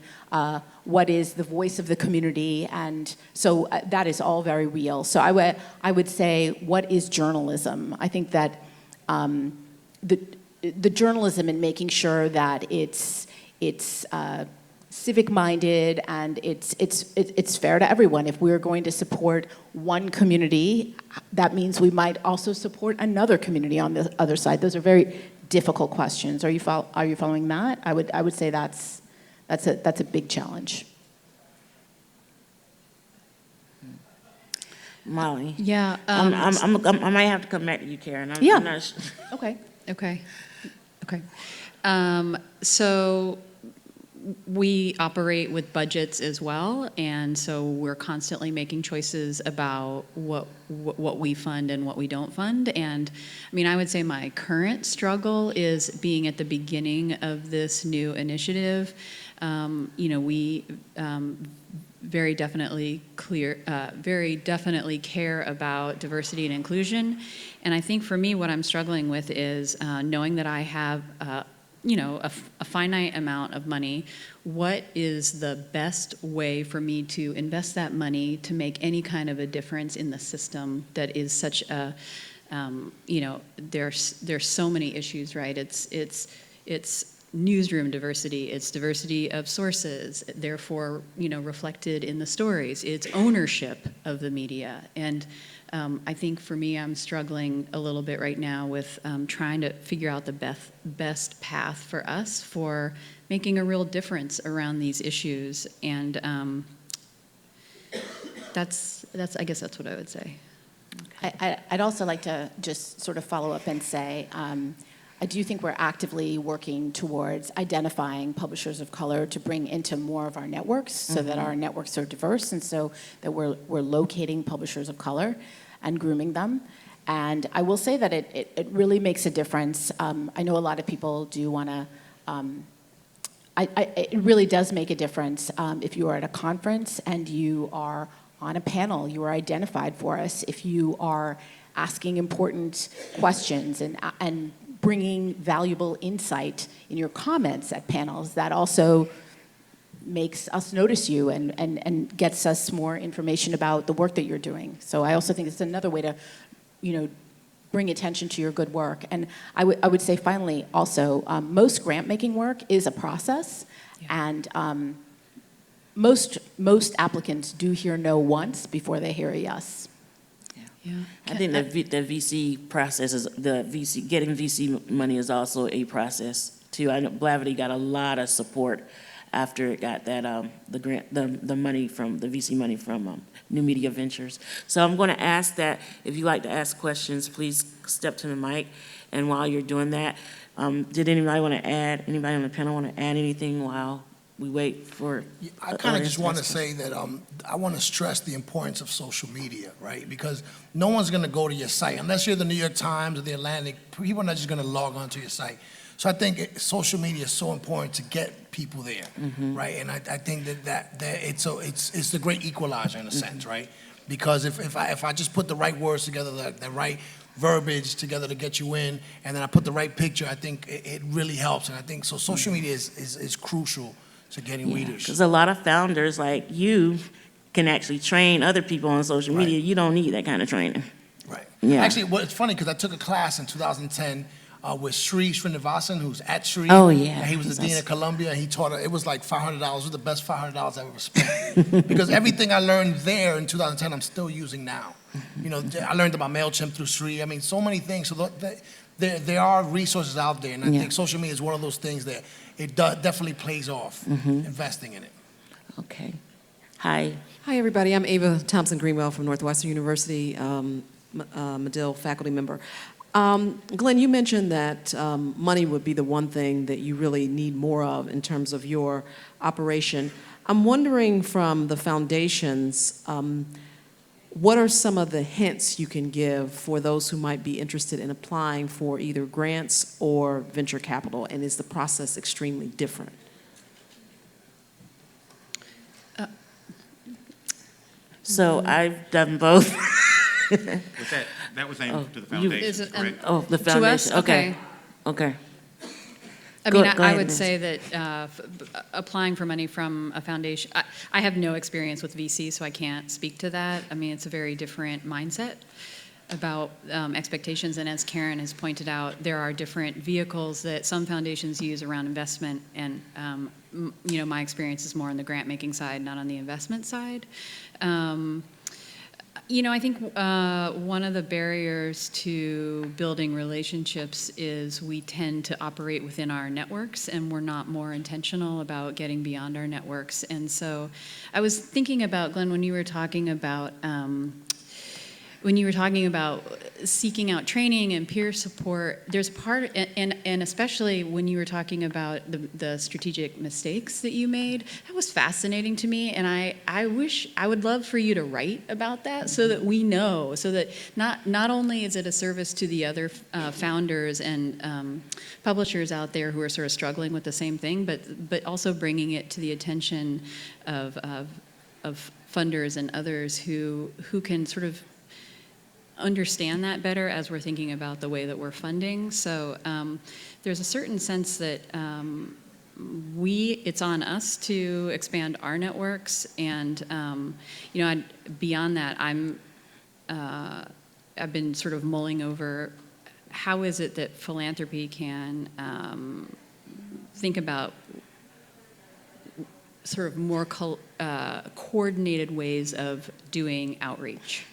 what is the voice of the community, and so that is all very real. So I would say, what is journalism? I think that the journalism in making sure that it's civic-minded, and it's fair to everyone. If we're going to support one community, that means we might also support another community on the other side. Those are very difficult questions. Are you following that? I would say that's a big challenge. Molly? Yeah. I might have to come back to you, Karen. Yeah. I'm not sure. Okay. Okay. So we operate with budgets as well, and so we're constantly making choices about what we fund and what we don't fund. And I mean, I would say my current struggle is being at the beginning of this new initiative. We very definitely care about diversity and inclusion. And I think for me, what I'm struggling with is knowing that I have a finite amount of money. What is the best way for me to invest that money to make any kind of a difference in the system that is such a, there's so many issues, right? It's newsroom diversity, it's diversity of sources, therefore, reflected in the stories. It's ownership of the media. And I think for me, I'm struggling a little bit right now with trying to figure out the best path for us for making a real difference around these issues. And I guess that's what I would say. I'd also like to just sort of follow up and say, I do think we're actively working towards identifying publishers of color to bring into more of our networks so that our networks are diverse, and so that we're locating publishers of color and grooming them. And I will say that it really makes a difference. I know a lot of people do want to, it really does make a difference if you are at a conference and you are on a panel, you are identified for us, if you are asking important questions and bringing valuable insight in your comments at panels. That also makes us notice you and gets us more information about the work that you're doing. So I also think it's another way to, bring attention to your good work. And I would say finally also, most grant making work is a process, and most applicants do hear no once before they hear a yes. Yeah. I think the VC process is getting VC money is also a process too. I know Blavity got a lot of support after it got that the grant, the money from the VC money from New Media Ventures. So I'm going to ask that if you like to ask questions, please step to the mic. And while you're doing that, did anybody want to add? Anybody on the panel want to add anything while we wait for? I kind of just want to say that I want to stress the importance of social media, right? Because no one's going to go to your site unless you're the New York Times or the Atlantic. People are not just going to log onto your site. So I think social media is so important to get people there, right? And I think that it's the great equalizer in a sense, right? Because if I just put the right words together, the right verbiage together to get you in, and then I put the right picture, I think it really helps. And I think so. Social media is crucial to getting readers. Because a lot of founders like you can actually train other people on social media. You don't need that kind of training. Right. Yeah. Actually, well, it's funny because I took a class in 2010 with Sri Srinivasan, who's at Sri. Oh, yeah. And he was the dean of Columbia, and he taught it was like $500. It was the best $500 I've ever spent. Because everything I learned there in 2010, I'm still using now. I learned about MailChimp through Sri. I mean, so many things. So there are resources out there, and I think social media is one of those things that it definitely plays off, investing in it. Okay. Hi. Hi, everybody. I'm Ava Thompson-Greenwell from Northwestern University, Medill faculty member. Glenn, you mentioned that money would be the one thing that you really need more of in terms of your operation. I'm wondering from the foundations, what are some of the hints you can give for those who might be interested in applying for either grants or venture capital, and is the process extremely different? So I've done both. That was aimed to the foundation, correct? Oh, the To foundation. us? Okay. Okay. I Go mean, I ahead, would Nancy. say that applying for money from a foundation, I have no experience with VC, so I can't speak to that. I mean, it's a very different mindset. about expectations, and as Karen has pointed out, there are different vehicles that some foundations use around investment, and my experience is more on the grant-making side, not on the investment side. I think one of the barriers to building relationships is we tend to operate within our networks, and we're not more intentional about getting beyond our networks. And so I was thinking about, Glenn, when you were talking about seeking out training and peer support, there's part, and especially when you were talking about the strategic mistakes that you made, that was fascinating to me, and I would love for you to write about that so that we know, so that not only is it a service to the other founders and publishers out there who are sort of struggling with the same thing, but also bringing it to the attention of funders and others who can sort of understand that better as we're thinking about the way that we're funding. So there's a certain sense that it's on us to expand our networks, and beyond that, I've been sort of mulling over how is it that philanthropy can think about sort of more coordinated ways of doing outreach.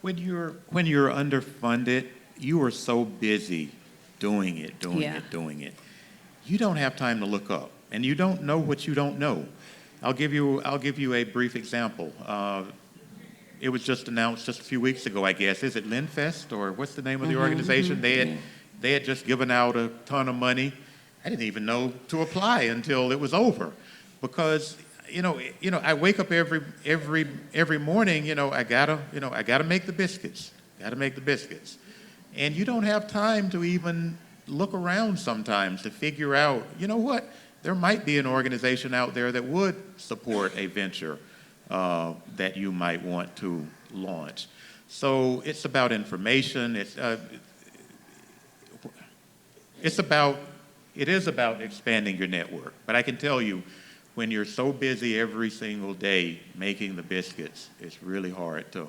When you're underfunded, you are so busy doing it. You don't have time to look up, and you don't know what you don't know. I'll give you a brief example. It was just announced just a few weeks ago, I guess. Is it Linfest, or what's the name of the organization? They had just given out a ton of money. I didn't even know to apply until it was over, because I wake up every morning. I gotta make the biscuits. And you don't have time to even look around sometimes to figure out, what? There might be an organization out there that would support a venture that you might want to launch. So it's about information. It is about expanding your network. But I can tell you, when you're so busy every single day making the biscuits, it's really hard to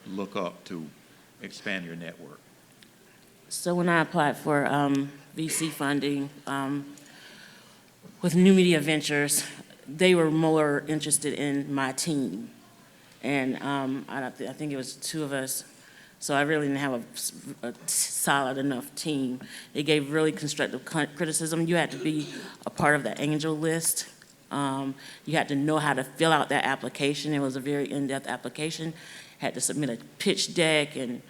look up to expand your network. So when I applied for VC funding with New Media Ventures, they were more interested in my team. And I think it was two of us. So I really didn't have a solid enough team. They gave really constructive criticism. You had to be a part of the angel list. You had to know how to fill out that application. It was a very in-depth application. Had to submit a pitch deck, and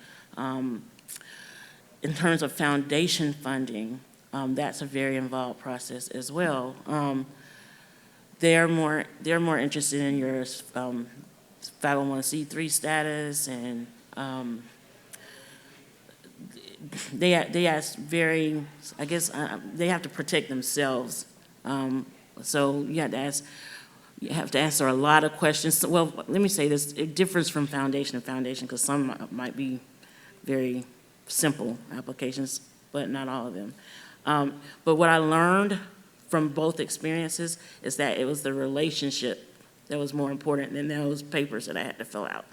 in terms of foundation funding, that's a very involved process as well. They're more interested in your 501c3 status, and they ask very, I guess they have to protect themselves. So you have to answer a lot of questions. Well, let me say this, it differs from foundation to foundation, because some might be very simple applications, but not all of them. But what I learned from both experiences is that it was the relationship that was more important than those papers that I had to fill out.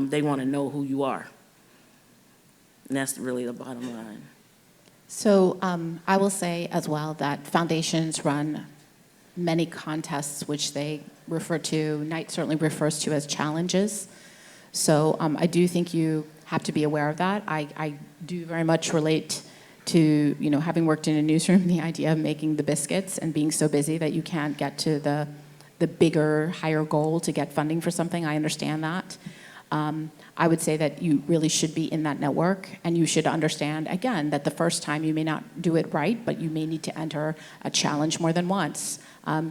They want to know who you are. And that's really the bottom line. So I will say as well that foundations run many contests, which they refer to, Knight certainly refers to as challenges. So I do think you have to be aware of that. I do very much relate to, having worked in a newsroom, the idea of making the biscuits and being so busy that you can't get to the bigger, higher goal to get funding for something. I understand that. I would say that you really should be in that network, and you should understand, again, that the first time you may not do it right, but you may need to enter a challenge more than once.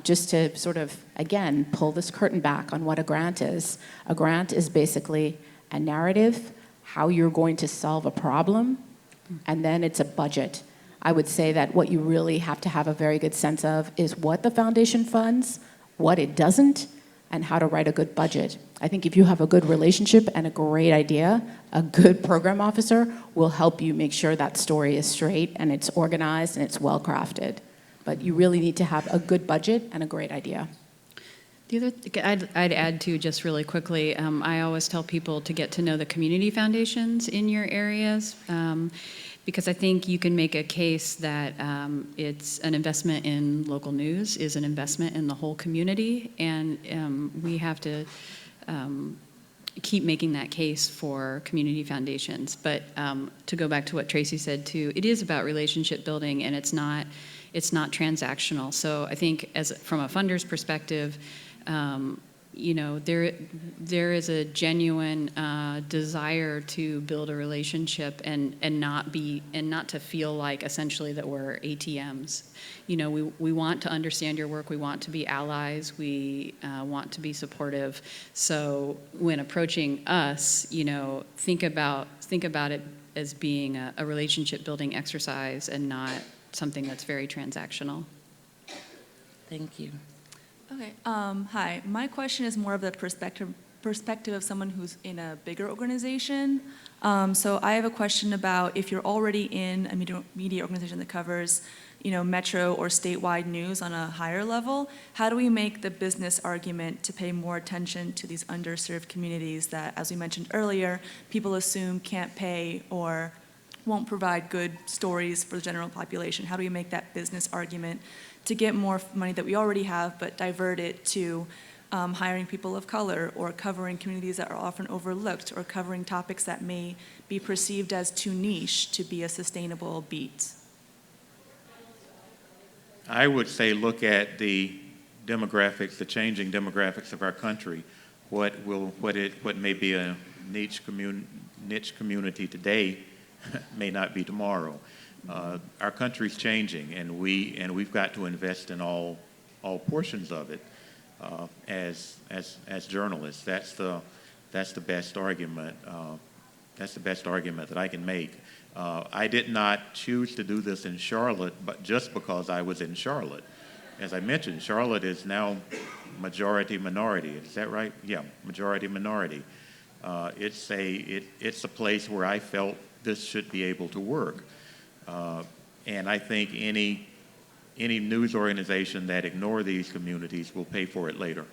Just to sort of, again, pull this curtain back on what a grant is. A grant is basically a narrative, how you're going to solve a problem, and then it's a budget. I would say that what you really have to have a very good sense of is what the foundation funds, what it doesn't, and how to write a good budget. I think if you have a good relationship and a great idea, a good program officer will help you make sure that story is straight and it's organized and it's well crafted. But you really need to have a good budget and a great idea. The other, I'd add to just really quickly, I always tell people to get to know the community foundations in your areas, because I think you can make a case that it's an investment in local news is an investment in the whole community, and we have to keep making that case for community foundations. But to go back to what Tracy said too, it is about relationship building, and it's not transactional. So I think from a funder's perspective, you know, there is a genuine desire to build a relationship and not to feel like essentially that we're ATMs. You know, we want to understand your work. We want to be allies. We want to be supportive. So when approaching us, you know, think about it as being a relationship building exercise and not something that's very transactional. Thank you. Okay. Hi. My question is more of the perspective of someone who's in a bigger organization. So I have a question about if you're already in a media organization that covers, you know, metro or statewide news on a higher level, how do we make the business argument to pay more attention to these underserved communities that, as we mentioned earlier, people assume can't pay or won't provide good stories for the general population? How do we make that business argument to get more money that we already have, but divert it to hiring people of color or covering communities that are often overlooked or covering topics that may be perceived as too niche to be a sustainable beat? I would say look at the demographics, the changing demographics of our country. What may be a niche community today may not be tomorrow. Our country's changing, and we've got to invest in all portions of it as journalists. That's the best argument. That's the best argument that I can make. I did not choose to do this in Charlotte, but just because I was in Charlotte. As I mentioned, Charlotte is now majority minority. Is that right? Yeah, majority minority. It's a place where I felt this should be able to work. And I think any news organization that ignore these communities will pay for it later.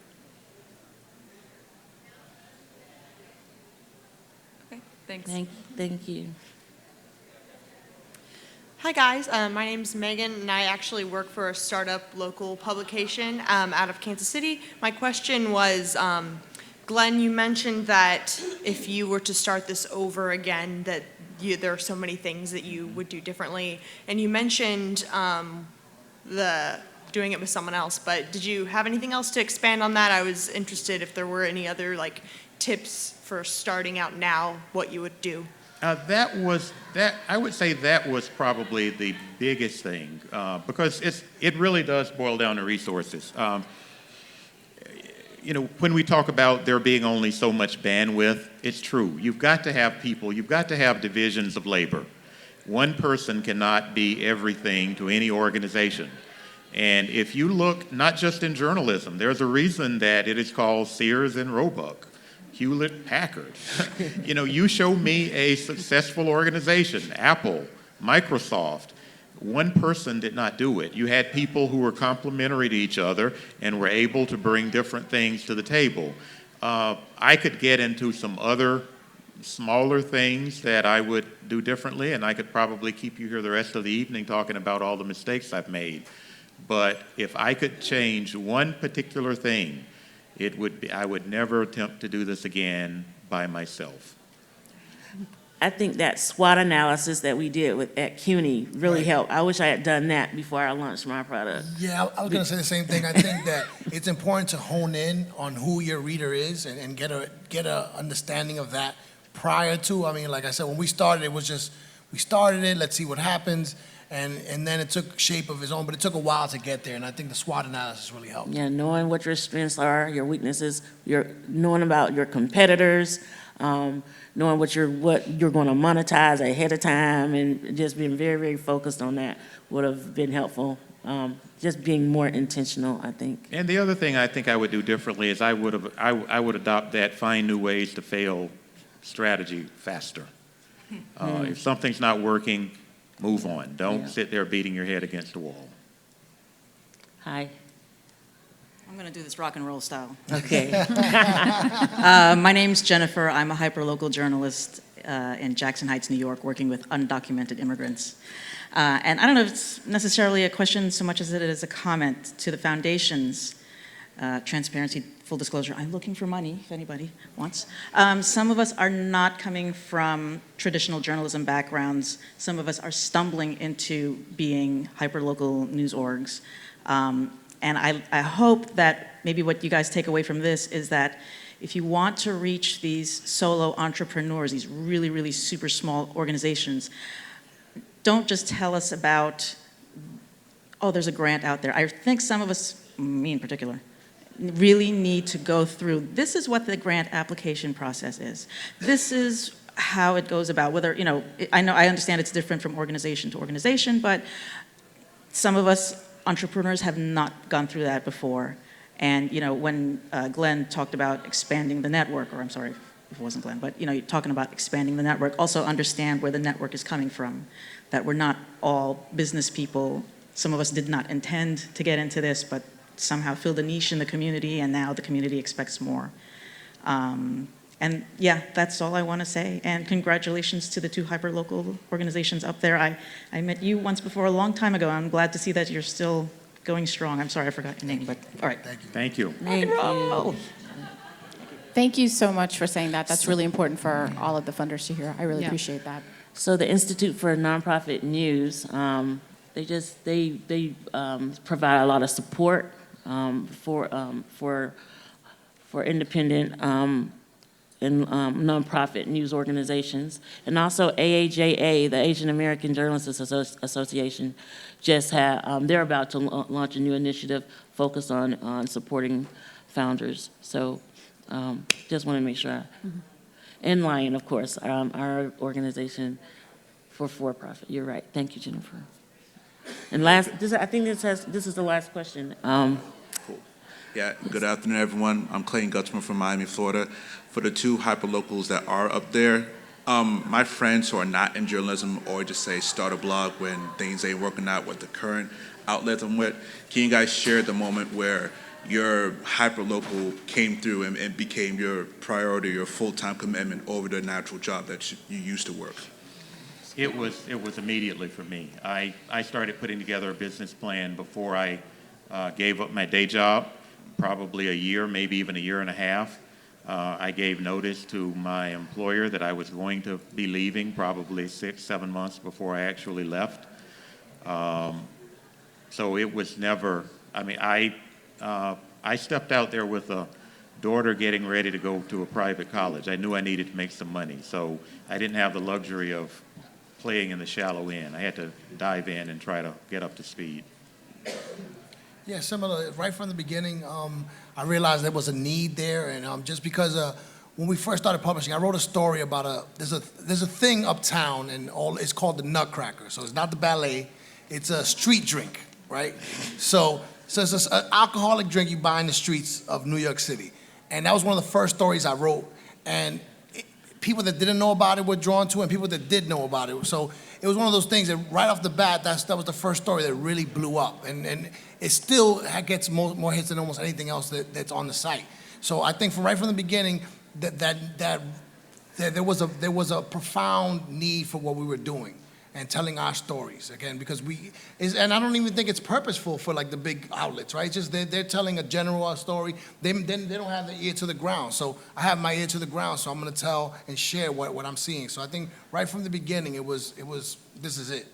Okay, thanks. Thank you. Hi guys, my name is Megan and I actually work for a startup local publication out of Kansas City. My question was, Glenn, you mentioned that if you were to start this over again, that there are so many things that you would do differently. And you mentioned doing it with someone else, but did you have anything else to expand on that? I was interested if there were any other tips for starting out now, what you would do. I would say that was probably the biggest thing because it really does boil down to resources. You know, when we talk about there being only so much bandwidth, it's true. You've got to have people, you've got to have divisions of labor. One person cannot be everything to any organization. And if you look, not just in journalism, there's a reason that it is called Sears and Roebuck, Hewlett Packard. You know, you show me a successful organization, Apple, Microsoft. One person did not do it. You had people who were complementary to each other and were able to bring different things to the table. I could get into some other smaller things that I would do differently, and I could probably keep you here the rest of the evening talking about all the mistakes I've made. But if I could change one particular thing, it would be I would never attempt to do this again by myself. I think that SWOT analysis that we did at CUNY really Right. helped. I wish I had done that before I launched my product. Yeah, I was going to say the same thing. I think that it's important to hone in on who your reader is and get a understanding of that prior to. I mean, like I said, when we started, it was just, we started it, let's see what happens, and then it took shape of its own, but it took a while to get there, and I think the SWOT analysis really helped. Yeah, knowing what your strengths are, your weaknesses, knowing about your competitors, knowing what you're going to monetize ahead of time, and just being very, very focused on that would have been helpful. Just being more intentional, I think. And the other thing I think I would do differently is I would adopt that find new ways to fail strategy faster. If something's not working, move on. Don't sit there beating your head against the wall. Hi. I'm going to do this rock and roll style. Okay. My name's Jennifer. I'm a hyperlocal journalist in Jackson Heights, New York, working with undocumented immigrants. And I don't know if it's necessarily a question so much as it is a comment to the foundation's transparency, full disclosure. I'm looking for money, if anybody wants. Some of us are not coming from traditional journalism backgrounds. Some of us are stumbling into being hyperlocal news orgs. And I hope that maybe what you guys take away from this is that if you want to reach these solo entrepreneurs, these really, really super small organizations, don't just tell us about, oh, there's a grant out there. I think some of us, me in particular, really need to go through, this is what the grant application process is. This is how it goes about, whether, I understand it's different from organization to organization, but some of us entrepreneurs have not gone through that before. And when Glenn talked about expanding the network, or I'm sorry if it wasn't Glenn, but you're talking about expanding the network, also understand where the network is coming from, that we're not all business people. Some of us did not intend to get into this, but somehow filled a niche in the community, and now the community expects more. And yeah, that's all I want to say. And congratulations to the two hyperlocal organizations up there. I met you once before a long time ago. I'm glad to see that you're still going strong. I'm sorry I forgot your name, but all right. Thank you. Thank you. Thank you so much for saying that. That's really important for all of the funders to hear. I really appreciate that. So the Institute for Nonprofit News, they provide a lot of support for independent and nonprofit news organizations, and also AAJA, the Asian American Journalists Association, just had they're about to launch a new initiative focused on supporting founders. So just want to make sure. In line, of course, our organization for-profit. You're right. Thank you, Jennifer. And I think this is the last question. Yeah, good afternoon, everyone. I'm Clayton Gutzman from Miami, Florida. For the two hyperlocals that are up there, my friends who are not in journalism or just say start a blog when things ain't working out with the current outlets I'm with, can you guys share the moment where your hyperlocal came through and became your priority, your full-time commitment over the natural job that you used to work? It was immediately for me. I started putting together a business plan before I gave up my day job, probably a year, maybe even a year and a half. I gave notice to my employer that I was going to be leaving probably 6-7 months before I actually left. So it was never, I stepped out there with a daughter getting ready to go to a private college. I knew I needed to make some money, so I didn't have the luxury of playing in the shallow end. I had to dive in and try to get up to speed. Yeah, similar. Right from the beginning, I realized there was a need there, and just because when we first started publishing, I wrote a story about there's a thing uptown, and it's called the Nutcracker. So it's not the ballet, it's a street drink, right? So it's an alcoholic drink you buy in the streets of New York City, and that was one of the first stories I wrote, and people that didn't know about it were drawn to it, and people that did know about it. So it was one of those things that right off the bat, that was the first story that really blew up. And it still gets more hits than almost anything else that's on the site. So I think right from the beginning, that there was a profound need for what we were doing and telling our stories, again, because and I don't even think it's purposeful for like the big outlets, right? It's just they're telling a general story. They don't have their ear to the ground. So I have my ear to the ground, so I'm gonna tell and share what I'm seeing. So I think right from the beginning, it was this is it.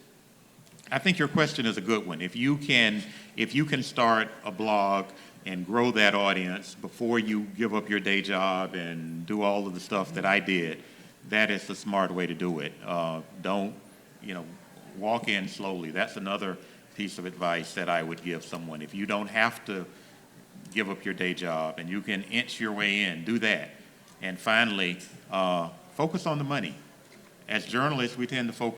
I think your question is a good one. If you can start a blog and grow that audience before you give up your day job and do all of the stuff that I did, that is the smart way to do it. Don't walk in slowly. That's another piece of advice that I would give someone. If you don't have to give up your day job and you can inch your way in, do that. And finally, focus on the money. As journalists, we tend to focus